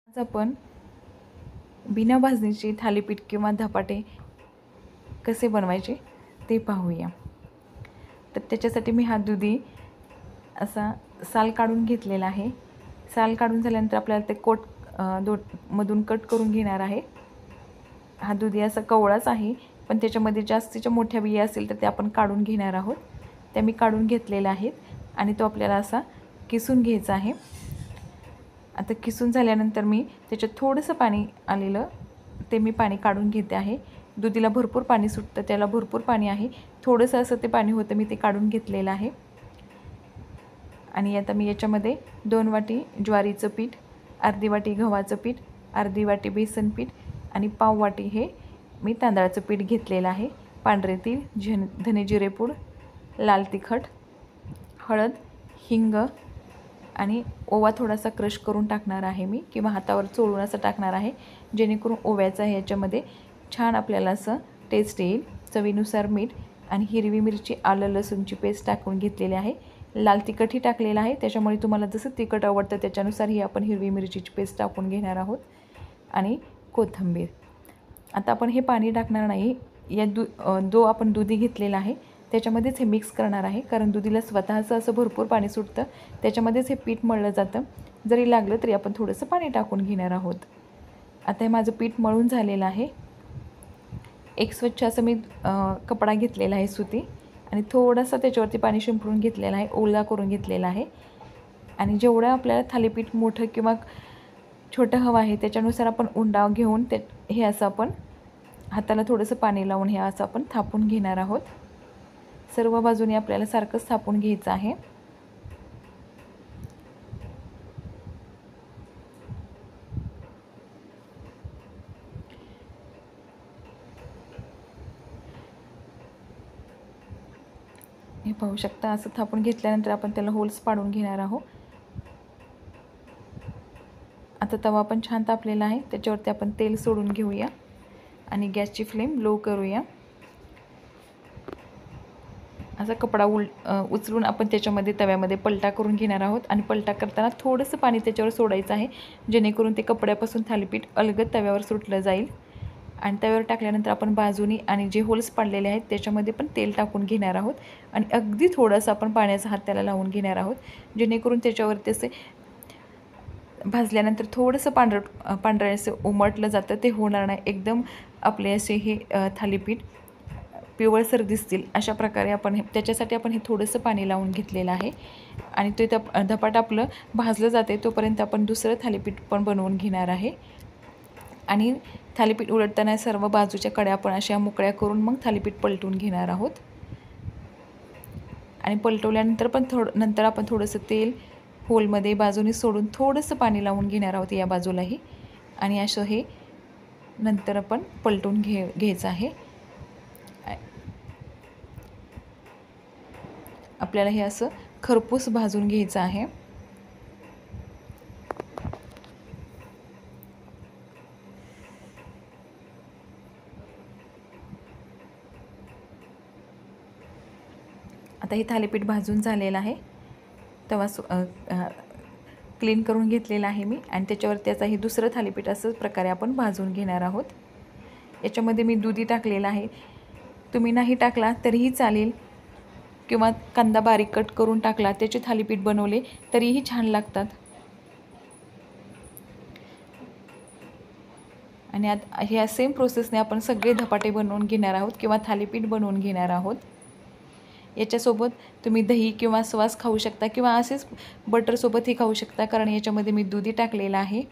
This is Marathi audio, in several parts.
आज आपण बिना भाजणीचे थालीपीठ किंवा धपाटे कसे बनवायचे ते पाहूया। तर त्याच्यासाठी मी हा दुधी असा साल काढून घेतलेला आहे। साल काढून झाल्यानंतर आपल्याला ते मधून कट करून घेणार आहे। हा दुधी असा कवळाच आहे, पण त्याच्यामध्ये जास्तीच्या मोठ्या बिया असतील तर ते आपण काढून घेणार आहोत। त्या मी काढून घेतलेल्या आहेत आणि तो आपल्याला असा किसून घ्यायचा आहे। आता किसून झाल्यानंतर मी त्याच्यात थोडंसं पाणी आलेलं ते मी पाणी काढून घेते आहे। दुधीला भरपूर पाणी सुटतं, त्याला भरपूर पाणी आहे, थोडंसं असं ते पाणी होतं, मी ते काढून घेतलेलं आहे। आणि आता मी याच्यामध्ये 2 वाटी ज्वारीचं पीठ, अर्धी वाटी गव्हाचं पीठ, अर्धी वाटी बेसन पीठ आणि पाव वाटी हे मी तांदळाचं पीठ घेतलेलं आहे। पांढरे तीळ, धने जिरे पूड, लाल तिखट, हळद, हिंग आणि ओवा थोडासा क्रश करून टाकणार आहे मी, किंवा हातावर चोळून असं टाकणार आहे, जेणेकरून ओव्याचा ह्याच्यामध्ये छान आपल्याला असं टेस्ट येईल। चवीनुसार मीठ आणि हिरवी मिरची, आलं लसूणची पेस्ट टाकून घेतलेली आहे। लाल तिखटही टाकलेलं आहे, त्याच्यामुळे तुम्हाला जसं तिखट आवडतं त्याच्यानुसार ही आपण हिरवी मिरचीची पेस्ट टाकून घेणार आहोत आणि कोथिंबीर। आता आपण हे पाणी टाकणार नाही, या जो आपण दुधी घेतलेला आहे त्याच्यामध्येच हे मिक्स करणार आहे, कारण दुधीला स्वतःचं असं भरपूर पाणी सुटतं, त्याच्यामध्येच हे पीठ मळलं जातं। जरी लागलं तरी आपण थोडंसं पाणी टाकून घेणार आहोत। आता हे माझं पीठ मळून झालेलं आहे। एक स्वच्छ असं मी कपडा घेतलेला आहे सुती, आणि थोडासा त्याच्यावरती पाणी शिंपडून घेतलेलं आहे, ओला करून घेतलेला आहे। आणि जेवढं आपल्याला थालीपीठ मोठं किंवा छोटं हवं आहे त्याच्यानुसार आपण उंडा घेऊन हे असं आपण हाताला थोडंसं पाणी लावून हे असं आपण थापून घेणार आहोत। सर्व बाजूने आपल्याला सारखंच थापून घ्यायचं आहे। हे पाहू शकता, असं थापून घेतल्यानंतर आपण त्याला होल्स पाडून घेणार आहोत। आता तवा पण छान तापलेला आहे, त्याच्यावरती आपण तेल सोडून घेऊया आणि गॅसची फ्लेम लो करूया। असा कपडा उचलून आपण त्याच्यामध्ये तव्यामध्ये पलटा करून घेणार आहोत, आणि पलटा करताना थोडंसं पाणी त्याच्यावर सोडायचं आहे, जेणेकरून ते कपड्यापासून थालीपीठ अलगद तव्यावर सुटलं जाईल। आणि तव्यावर टाकल्यानंतर आपण बाजूनी आणि जे होल्स पाडलेले आहेत त्याच्यामध्ये पण तेल टाकून घेणार आहोत, आणि अगदी थोडंसं आपण पाण्याचा हात त्याला लावून घेणार आहोत, जेणेकरून त्याच्यावरती असे भाजल्यानंतर थोडंसं पांढरं असं उमटलं जातं, ते होणार नाही। एकदम आपले असे हे थालीपीठ पिवळसर दिसतील अशा प्रकारे आपण त्याच्यासाठी आपण हे थोडंसं पाणी लावून घेतलेलं आहे। आणि ते धपाट आपलं भाजलं जाते तोपर्यंत आपण दुसरं थालीपीठ पण बनवून घेणार आहे। आणि थालीपीठ उलटताना सर्व बाजूच्या कड्या आपण अशा मोकळ्या करून मग थालीपीठ पलटून घेणार आहोत। आणि पलटवल्यानंतर पण नंतर आपण थोडंसं तेल होलमध्ये बाजूने सोडून थोडंसं पाणी लावून घेणार आहोत या बाजूलाही, आणि असं हे नंतर आपण पलटून घ्यायचं आहे। आपल्याला हे असं खरपूस भाजून घ्यायचं आहे। आता हे थालीपीठ भाजून झालेलं आहे, तवा क्लीन करून घेतलेला आहे मी, आणि त्याच्यावर त्याचा हे दुसरं थालीपीठ असंच प्रकारे आपण भाजून घेणार आहोत। याच्यामध्ये मी दुधी टाकलेला आहे, तुम्ही नाही टाकला तरीही चालेल, किंवा कांदा बारीक कट करून टाकला त्याचे थालीपीठ बनवले तरीही छान लागतात। आणि आता ह्या सेम प्रोसेसने आपण सगळे धपाटे बनवून घेणार आहोत किंवा थालीपीठ बनवून घेणार आहोत। याच्यासोबत तुम्ही दही किंवा सॉस खाऊ शकता, किंवा असेच बटरसोबतही खाऊ शकता, कारण याच्यामध्ये मी दुधी टाकलेला आहे।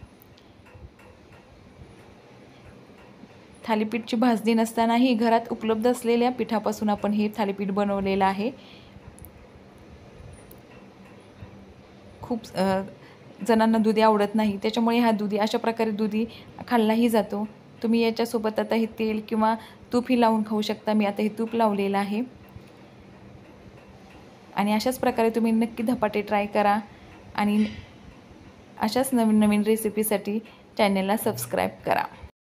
थालीपीठची भाजणी नसतानाही घरात उपलब्ध असलेल्या पिठापासून आपण हे थालीपीठ बनवलेलं आहे। खूप जणांना दुधी आवडत नाही, त्याच्यामुळे हा दुधी अशा प्रकारे दुधी खाल्लाही जातो। तुम्ही याच्यासोबत आता हे तेल किंवा तूपही लावून खाऊ शकता, मी आता हे तूप लावलेलं आहे। आणि अशाच प्रकारे तुम्ही नक्की धपाटे ट्राय करा, आणि अशाच नवीन नवीन रेसिपीसाठी चॅनलला सबस्क्राईब करा।